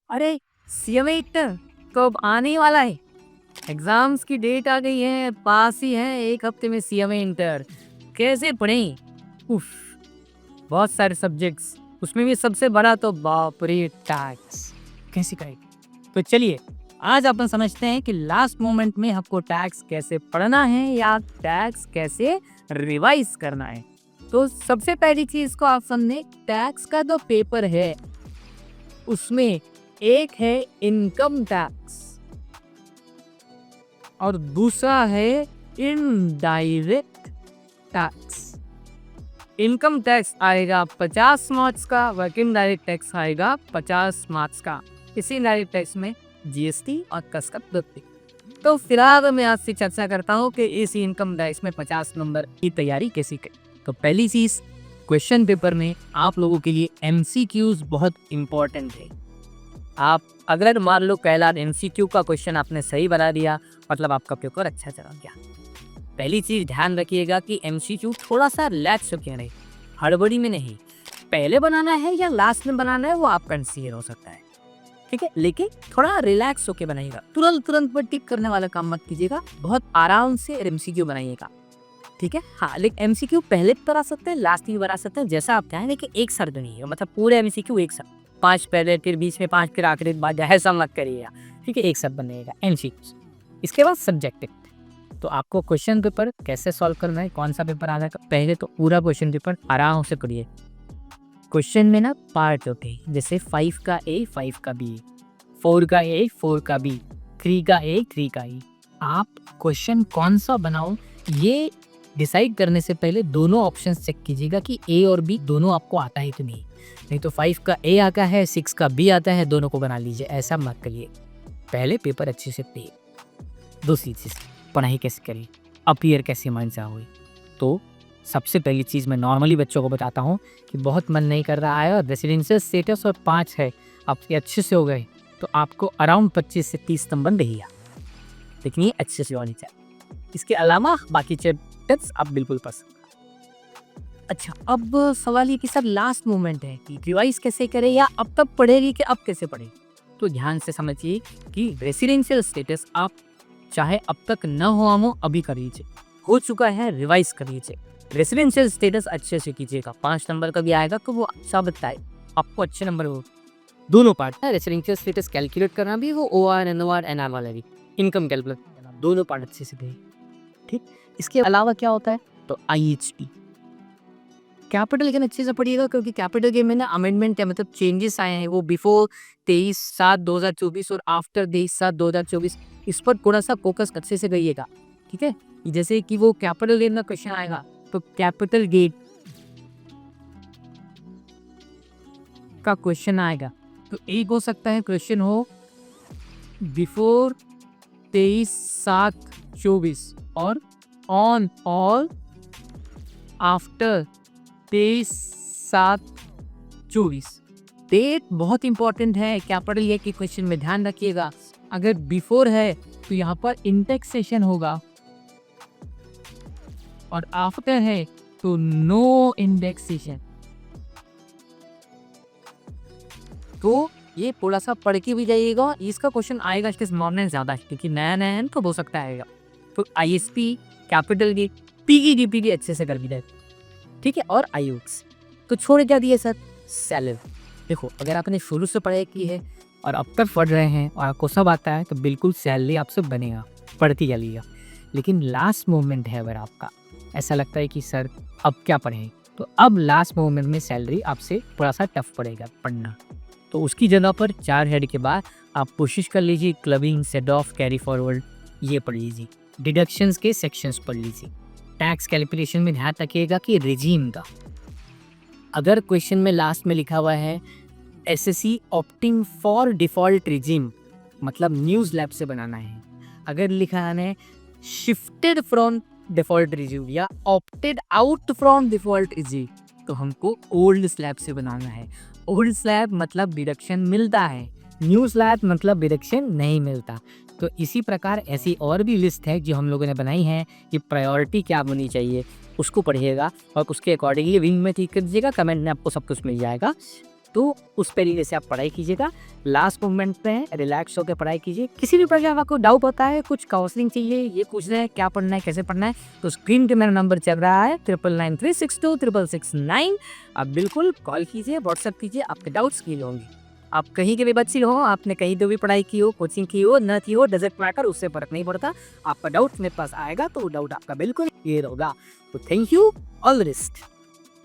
अरे CMA inter कब आने वाला है? एग्जाम्स की डेट आ गई है, पास ही है 1 हफ्ते में सीएमए इंटर। कैसे पढ़ें? उफ, बहुत सारे सब्जेक्ट्स, उसमें भी सबसे बड़ा तो बाप रे टैक्स। कैसे करें? तो चलिए आज अपन समझते हैं कि लास्ट मोमेंट में हमको टैक्स कैसे पढ़ना है या टैक्स कैसे रिवाइज करना है। तो सबसे पहली चीज को आप समझे, टैक्स का जो पेपर है उसमें एक है इनकम टैक्स और दूसरा है इनडायरेक्ट टैक्स। इनकम टैक्स आएगा 50 मार्क्स का, व इनडायरेक्ट टैक्स आएगा 50 मार्क्स का। इसी इनडायरेक्ट टैक्स में जीएसटी और कसकत दत्ती। तो फिलहाल मैं आज से चर्चा करता हूँ कि इस इनकम टैक्स में 50 नंबर की तैयारी कैसे करें। तो पहली चीज, क्वेश्चन पेपर में आप लोगों के लिए एमसीक्यूज बहुत इंपॉर्टेंट है। आप अगर मान लो पहला एमसीक्यू का क्वेश्चन आपने सही बना दिया, मतलब आपका पेपर अच्छा चला गया। पहली चीज ध्यान रखिएगा कि एमसीक्यू थोड़ा सा रिलैक्स होकर रहे, हड़बड़ी में नहीं। पहले बनाना है या लास्ट में बनाना है वो आप कंसीडर हो सकता है, ठीक है, लेकिन थोड़ा रिलैक्स होकर बनाइएगा। तुरंत पर टिक करने वाला काम मत कीजिएगा, बहुत आराम से एमसीक्यू बनाइएगा, ठीक है। हाँ, लेकिन एमसीक्यू पहले भी बना सकते हैं, लास्ट में बना सकते हैं, जैसा आप चाहें, लेकिन एक साथ नहीं है, मतलब पूरे एमसीक्यू एक साथ, 5 पहले फिर बीच में 5 फिर आखिरी बाद, ऐसा मत करिएगा, ठीक है। एक साथ बनेगा एमसीक्यू। इसके बाद सब्जेक्टिव। तो आपको क्वेश्चन पेपर कैसे सॉल्व करना है, कौन सा पेपर आता है, पहले तो पूरा क्वेश्चन पेपर आराम से पढ़िए। क्वेश्चन में ना पार्ट होते हैं, जैसे 5 का ए 5 का बी, 4 का ए 4 का बी, 3 का ए 3 का ई। आप क्वेश्चन कौन सा बनाओ ये डिसाइड करने से पहले दोनों ऑप्शन चेक कीजिएगा कि ए और बी दोनों आपको आता है कि नहीं तो 5 का ए आता है 6 का बी आता है, दोनों को बना लीजिए, ऐसा मत करिए। पहले पेपर अच्छे से पढ़िए। दूसरी चीज़, पढ़ाई कैसे करें, अपीयर कैसे मन से हुई। तो सबसे पहली चीज़ मैं नॉर्मली बच्चों को बताता हूँ कि बहुत मन नहीं कर रहा है और रेसिडेंशियल स्टेटस और 5 है आपके अच्छे से हो गए, तो आपको अराउंड 25 से 30 नंबर रहेगा, लेकिन ये अच्छे से होनी चाहिए। इसके अलावा बाकी चैप्टर्स आप बिल्कुल पढ़ सकते। अच्छा, अब सवाल ये कि सर लास्ट मोमेंट है कि रिवाइज कैसे करें या अब तक पढ़ेगी कि अब कैसे पढ़े। तो ध्यान से समझिए कि रेसिडेंशियल स्टेटस आप चाहे अब तक न हुआ हो अभी कर लीजिए, हो चुका है रिवाइज कर लीजिए। रेसिडेंशियल स्टेटस अच्छे से कीजिएगा, 5 नंबर का भी आएगा तो वो अच्छा बताए, आपको अच्छे नंबर हो। दोनों पार्ट है, रेसिडेंशियल स्टेटस कैलकुलेट करना भी, वो OR NOR NR वाला भी, इनकम कैलकुलेट करना, दोनों पार्ट अच्छे से करिए, ठीक। इसके अलावा क्या होता है, तो IHP कैपिटल गेन अच्छे से पढ़िएगा, क्योंकि कैपिटल गेन में ना अमेंडमेंट है, मतलब चेंजेस आए हैं, वो बिफोर 23/7/2024 और आफ्टर 23/7/2024, इस पर थोड़ा सा फोकस अच्छे से करिएगा, ठीक है। जैसे कि वो कैपिटल गेन का क्वेश्चन आएगा तो कैपिटल गेन का क्वेश्चन आएगा, तो एक हो सकता है क्वेश्चन हो बिफोर 23/7/24 और ऑन और आफ्टर 23/7/24। डेट बहुत इंपॉर्टेंट है कैपिटल ये के क्वेश्चन में, ध्यान रखिएगा। अगर बिफोर है तो यहाँ पर इंडेक्सेशन होगा और आफ्टर है तो नो इंडेक्सेशन। तो ये थोड़ा सा पढ़ के भी जाइएगा, इसका क्वेश्चन आएगा इसके नॉर्मल ज्यादा है, क्योंकि नया नया है तो हो सकता है। तो ISP कैपिटल गेन PGDP अच्छे से कर भी जाए, ठीक है। और IUX तो छोड़ क्या दिए सर, सैलरी। देखो, अगर आपने शुरू से पढ़ाई की है और अब तक पढ़ रहे हैं और आपको सब आता है तो बिल्कुल सैलरी आपसे बनेगा, पढ़ती चलिएगा। लेकिन लास्ट मोमेंट है, अगर आपका ऐसा लगता है कि सर अब क्या पढ़ें, तो अब लास्ट मोमेंट में सैलरी आपसे थोड़ा सा टफ पड़ेगा पढ़ना, तो उसकी जगह पर 4 हेड के बाद आप कोशिश कर लीजिए clubbing, set of, carry forward, ये पढ़ लीजिए। डिडक्शंस के सेक्शंस पढ़ लीजिए। टैक्स कैलकुलेशन में ध्यान रखिएगा कि रिजीम का, अगर क्वेश्चन में लास्ट में लिखा हुआ है SSC opting for default regime, मतलब न्यूज़ लैब से बनाना है। अगर लिखा है शिफ्टेड फ्रॉम डिफॉल्ट रिजीम या opted out from default regime, तो हमको ओल्ड स्लैब से बनाना है। ओल्ड स्लैब मतलब डिडक्शन मिलता है, न्यू स्लैब मतलब डिडक्शन नहीं मिलता। तो इसी प्रकार ऐसी और भी लिस्ट है जो हम लोगों ने बनाई है कि प्रायोरिटी क्या होनी चाहिए, उसको पढ़िएगा और उसके अकॉर्डिंगली विंग में ठीक कर दीजिएगा। कमेंट में आपको सब कुछ मिल जाएगा। तो उस तरीके से आप पढ़ाई कीजिएगा। लास्ट मोमेंट पे रिलैक्स होकर पढ़ाई कीजिए। किसी भी प्रकार का आपको डाउट होता है, कुछ काउंसलिंग चाहिए, ये पूछ रहे हैं क्या पढ़ना है, कैसे पढ़ना है, तो स्क्रीन पे मेरा नंबर चल रहा है 9993626669। आप बिल्कुल कॉल कीजिए, व्हाट्सएप कीजिए, आपके डाउट्स क्लियर होंगे। आप कहीं के भी बच्चे हो, आपने कहीं तो भी पढ़ाई की हो, कोचिंग की हो, न की हो, डजंट मैटर, उससे फर्क नहीं पड़ता। आपका डाउट मेरे पास आएगा तो वो डाउट आपका बिल्कुल क्लियर होगा। तो thank you, all the best.